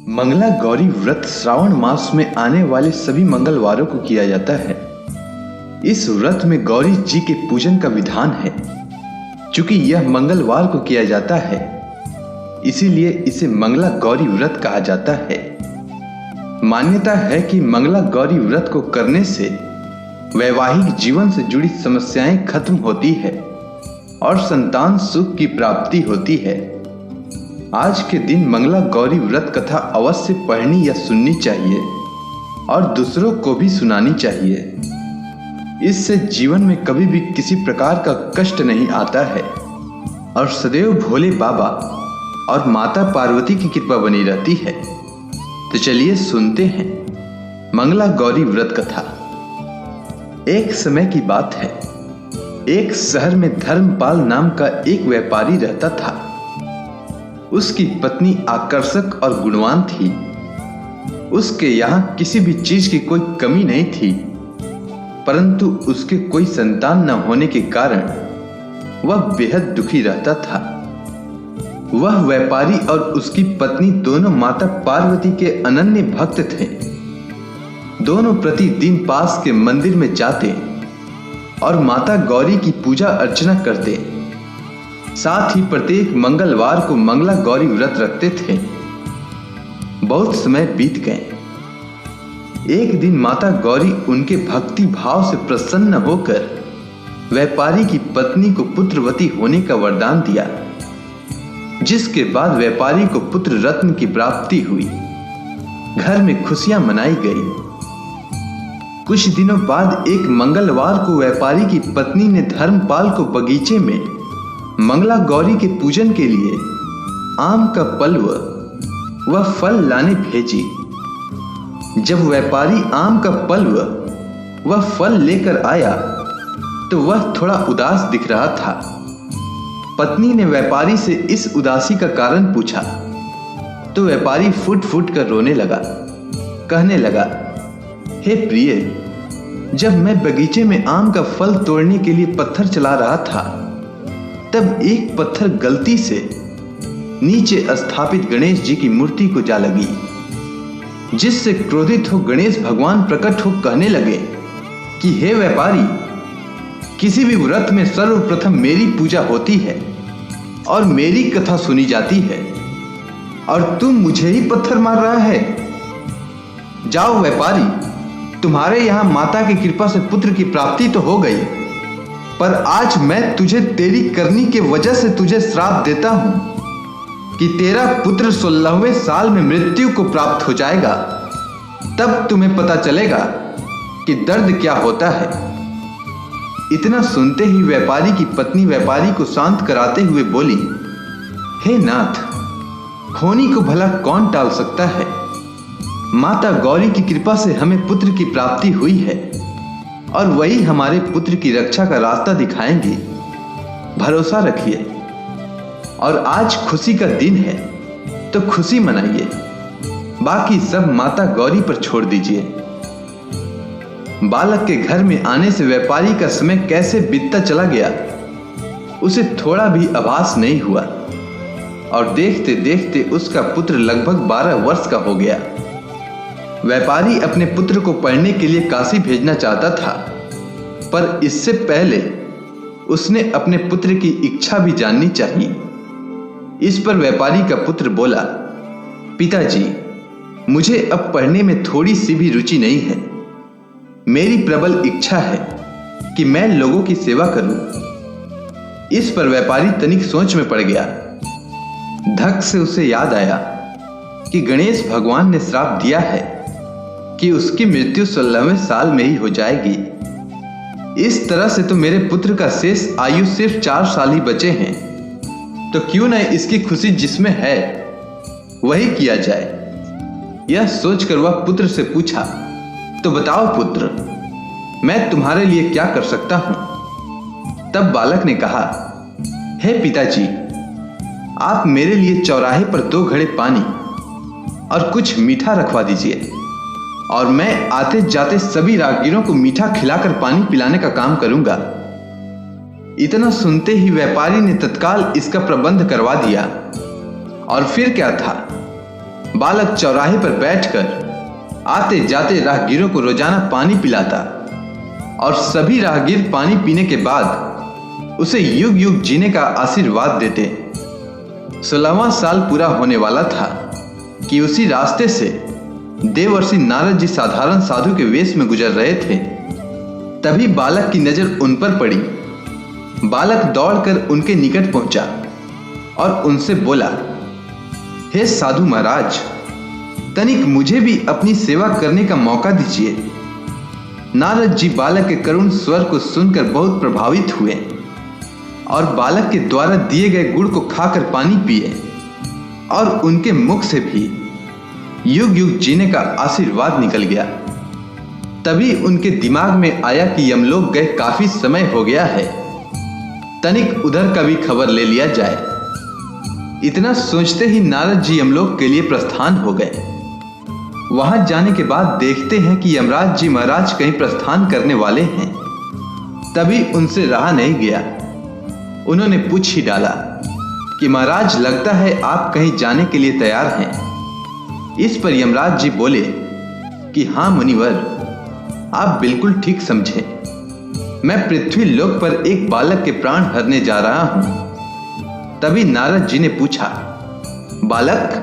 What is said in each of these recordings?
मंगला गौरी व्रत श्रावण मास में आने वाले सभी मंगलवारों को किया जाता है। इस व्रत में गौरी जी के पूजन का विधान है। चूंकि यह मंगलवार को किया जाता है, इसीलिए इसे मंगला गौरी व्रत कहा जाता है। मान्यता है कि मंगला गौरी व्रत को करने से वैवाहिक जीवन से जुड़ी समस्याएं खत्म होती है और संतान सुख की प्राप्ति होती है। आज के दिन मंगला गौरी व्रत कथा अवश्य पढ़नी या सुननी चाहिए और दूसरों को भी सुनानी चाहिए। इससे जीवन में कभी भी किसी प्रकार का कष्ट नहीं आता है और सदैव भोले बाबा और माता पार्वती की कृपा बनी रहती है। तो चलिए सुनते हैं मंगला गौरी व्रत कथा। एक समय की बात है, एक शहर में धर्मपाल नाम का एक व्यापारी रहता था। उसकी पत्नी आकर्षक और गुणवान थी। उसके यहां किसी भी चीज की कोई कमी नहीं थी, परंतु उसके कोई संतान न होने के कारण वह बेहद दुखी रहता था। वह व्यापारी और उसकी पत्नी दोनों माता पार्वती के अनन्य भक्त थे। दोनों प्रतिदिन पास के मंदिर में जाते और माता गौरी की पूजा अर्चना करते। साथ ही प्रत्येक मंगलवार को मंगला गौरी व्रत रखते थे। बहुत समय बीत गए। एक दिन माता गौरी उनके भक्ति भाव से प्रसन्न होकर व्यापारी की पत्नी को पुत्रवती होने का वरदान दिया, जिसके बाद व्यापारी को पुत्र रत्न की प्राप्ति हुई। घर में खुशियां मनाई गई। कुछ दिनों बाद एक मंगलवार को व्यापारी की पत्नी ने धर्मपाल को बगीचे में मंगला गौरी के पूजन के लिए आम का पल्व व फल लाने भेजी। जब व्यापारी आम का पल्व व फल लेकर आया तो वह थोड़ा उदास दिख रहा था। पत्नी ने व्यापारी से इस उदासी का कारण पूछा तो व्यापारी फुट फुट कर रोने लगा। कहने लगा, हे प्रिय, जब मैं बगीचे में आम का फल तोड़ने के लिए पत्थर चला रहा था, तब एक पत्थर गलती से नीचे स्थापित गणेश जी की मूर्ति को जा लगी, जिससे क्रोधित हो गणेश भगवान प्रकट हो कहने लगे कि हे व्यापारी, किसी भी व्रत में सर्वप्रथम मेरी पूजा होती है और मेरी कथा सुनी जाती है, और तुम मुझे ही पत्थर मार रहा है। जाओ व्यापारी, तुम्हारे यहां माता की कृपा से पुत्र की प्राप्ति तो हो गई, पर आज मैं तुझे तेरी करनी के वजह से तुझे श्राप देता हूं कि तेरा पुत्र 16वें साल में मृत्यु को प्राप्त हो जाएगा। तब तुम्हें पता चलेगा कि दर्द क्या होता है। इतना सुनते ही व्यापारी की पत्नी व्यापारी को शांत कराते हुए बोली, हे नाथ, होनी को भला कौन टाल सकता है। माता गौरी की कृपा से हमें पुत्र की प्राप्ति हुई है और वही हमारे पुत्र की रक्षा का रास्ता दिखाएंगे। भरोसा रखिए, और आज खुशी का दिन है तो खुशी मनाइए, बाकी सब माता गौरी पर छोड़ दीजिए। बालक के घर में आने से व्यापारी का समय कैसे बीतता चला गया, उसे थोड़ा भी आभास नहीं हुआ, और देखते देखते उसका पुत्र लगभग 12 वर्ष का हो गया। व्यापारी अपने पुत्र को पढ़ने के लिए काशी भेजना चाहता था, पर इससे पहले उसने अपने पुत्र की इच्छा भी जाननी चाहिए। इस पर व्यापारी का पुत्र बोला, पिताजी, मुझे अब पढ़ने में थोड़ी सी भी रुचि नहीं है। मेरी प्रबल इच्छा है कि मैं लोगों की सेवा करूं। इस पर व्यापारी तनिक सोच में पड़ गया। धक से उसे याद आया कि गणेश भगवान ने श्राप दिया है कि उसकी मृत्यु 16वें साल में ही हो जाएगी। इस तरह से तो मेरे पुत्र का शेष आयु सिर्फ 4 साल ही बचे हैं, तो क्यों न इसकी खुशी जिसमें है वही किया जाए। यह सोचकर वह पुत्र से पूछा, तो बताओ पुत्र, मैं तुम्हारे लिए क्या कर सकता हूं। तब बालक ने कहा, हे पिताजी, आप मेरे लिए चौराहे पर 2 घड़े पानी और कुछ मीठा रखवा दीजिए, और मैं आते जाते सभी राहगीरों को मीठा खिलाकर पानी पिलाने का काम करूंगा। इतना सुनते ही व्यापारी ने तत्काल इसका प्रबंध करवा दिया। और फिर क्या था, बालक चौराहे पर बैठकर आते जाते राहगीरों को रोजाना पानी पिलाता और सभी राहगीर पानी पीने के बाद उसे युग युग जीने का आशीर्वाद देते। 16वां साल पूरा होने वाला था कि उसी रास्ते से देवर्षि नारद जी साधारण साधु के वेश में गुजर रहे थे। तभी बालक की नजर उन पर पड़ी। बालक दौड़कर उनके निकट पहुंचा और उनसे बोला, हे साधु महाराज, तनिक मुझे भी अपनी सेवा करने का मौका दीजिए। नारद जी बालक के करुण स्वर को सुनकर बहुत प्रभावित हुए और बालक के द्वारा दिए गए गुड़ को खाकर पानी पिए और उनके मुख से भी युग युग जीने का आशीर्वाद निकल गया। तभी उनके दिमाग में आया कि यमलोक गए काफी समय हो गया है, तनिक उधर का भी खबर ले लिया जाए। इतना सोचते ही नारद जी यमलोक के लिए प्रस्थान हो गए। वहां जाने के बाद देखते हैं कि यमराज जी महाराज कहीं प्रस्थान करने वाले हैं। तभी उनसे रहा नहीं गया, उन्होंने पूछ ही डाला कि महाराज, लगता है आप कहीं जाने के लिए तैयार हैं। इस पर यमराज जी बोले कि हाँ मुनिवर, आप बिल्कुल ठीक समझे। मैं पृथ्वी लोक पर एक बालक के प्राण हरने जा रहा हूं। तभी नारद जी ने पूछा, बालक,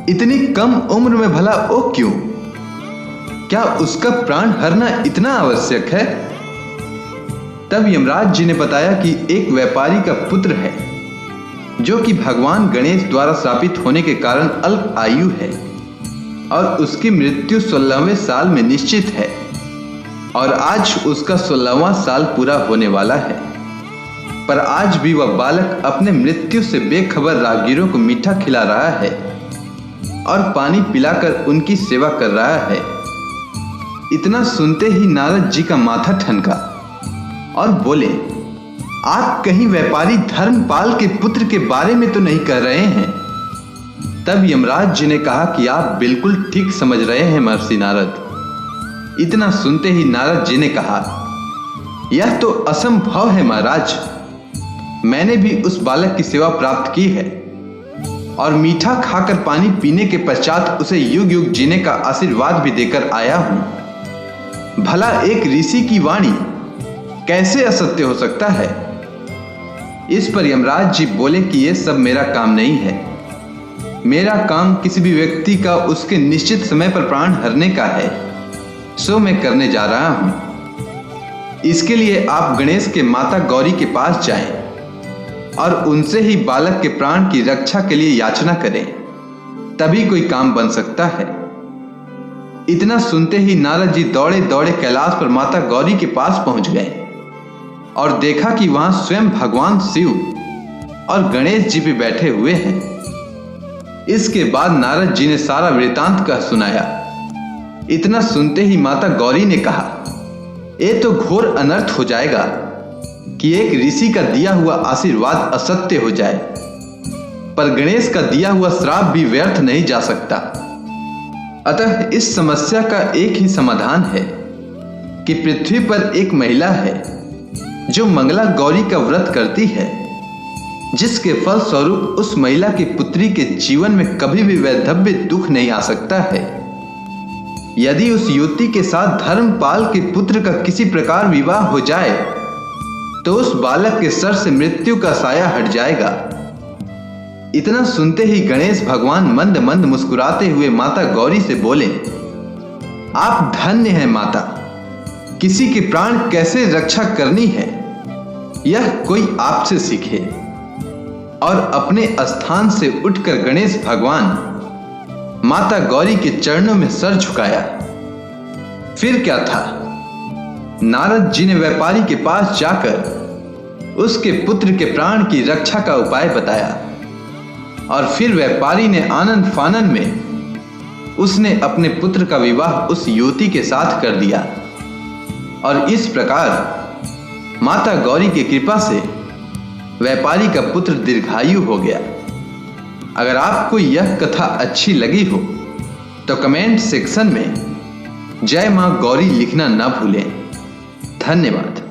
इतनी कम उम्र में भला ओ क्यों? क्या उसका प्राण हरना इतना आवश्यक है? तब यमराज जी ने बताया कि एक व्यापारी का पुत्र है जो कि भगवान गणेश द्वारा श्रापित होने के कारण अल्प आयु है और उसकी मृत्यु 16वें साल में निश्चित है और आज उसका 16वां साल पूरा होने वाला है। पर आज भी वह बालक अपने मृत्यु से बेखबर राहगीरों को मीठा खिला रहा है और पानी पिलाकर उनकी सेवा कर रहा है। इतना सुनते ही नारद जी का माथा ठनका और बोले, आप कहीं व्यापारी धर्मपाल के पुत्र के बारे में तो नहीं कह रहे हैं? तब यमराज जी ने कहा कि आप बिल्कुल ठीक समझ रहे हैं महर्षि नारद। इतना सुनते ही नारद जी ने कहा, यह तो असंभव है महाराज। मैंने भी उस बालक की सेवा प्राप्त की है और मीठा खाकर पानी पीने के पश्चात उसे युग युग जीने का आशीर्वाद भी देकर आया हूं। भला एक ऋषि की वाणी कैसे असत्य हो सकता है? इस पर यमराज जी बोले कि यह सब मेरा काम नहीं है। मेरा काम किसी भी व्यक्ति का उसके निश्चित समय पर प्राण हरने का है, सो मैं करने जा रहा हूं। इसके लिए आप गणेश के माता गौरी के पास जाएं और उनसे ही बालक के प्राण की रक्षा के लिए याचना करें, तभी कोई काम बन सकता है। इतना सुनते ही नारद जी दौड़े दौड़े कैलाश पर माता गौरी के पास पहुंच गए और देखा कि वहां स्वयं भगवान शिव और गणेश जी भी बैठे हुए हैं। इसके बाद नारद जी ने सारा वृतांत कह सुनाया। इतना सुनते ही माता गौरी ने कहा, ये तो घोर अनर्थ हो जाएगा कि एक ऋषि का दिया हुआ आशीर्वाद असत्य हो जाए, पर गणेश का दिया हुआ श्राप भी व्यर्थ नहीं जा सकता। अतः इस समस्या का एक ही समाधान है कि पृथ्वी पर एक महिला है जो मंगला गौरी का व्रत करती है, जिसके फल स्वरूप उस महिला की पुत्री के जीवन में कभी भी वैधव्य दुख नहीं आ सकता है। यदि उस युवती के साथ धर्मपाल के पुत्र का किसी प्रकार विवाह हो जाए तो उस बालक के सर से मृत्यु का साया हट जाएगा। इतना सुनते ही गणेश भगवान मंद मंद मुस्कुराते हुए माता गौरी से बोले, आप धन्य हैं माता। किसी के प्राण कैसे रक्षा करनी है यह कोई आपसे सीखे। और अपने स्थान से उठकर गणेश भगवान माता गौरी के चरणों में सर झुकाया। फिर क्या था, नारद जी ने व्यापारी के पास जाकर उसके पुत्र के प्राण की रक्षा का उपाय बताया और फिर व्यापारी ने आनंद फानन में उसने अपने पुत्र का विवाह उस युवती के साथ कर दिया और इस प्रकार माता गौरी की कृपा से व्यापारी का पुत्र दीर्घायु हो गया। अगर आपको यह कथा अच्छी लगी हो तो कमेंट सेक्शन में जय मां गौरी लिखना न भूलें। धन्यवाद।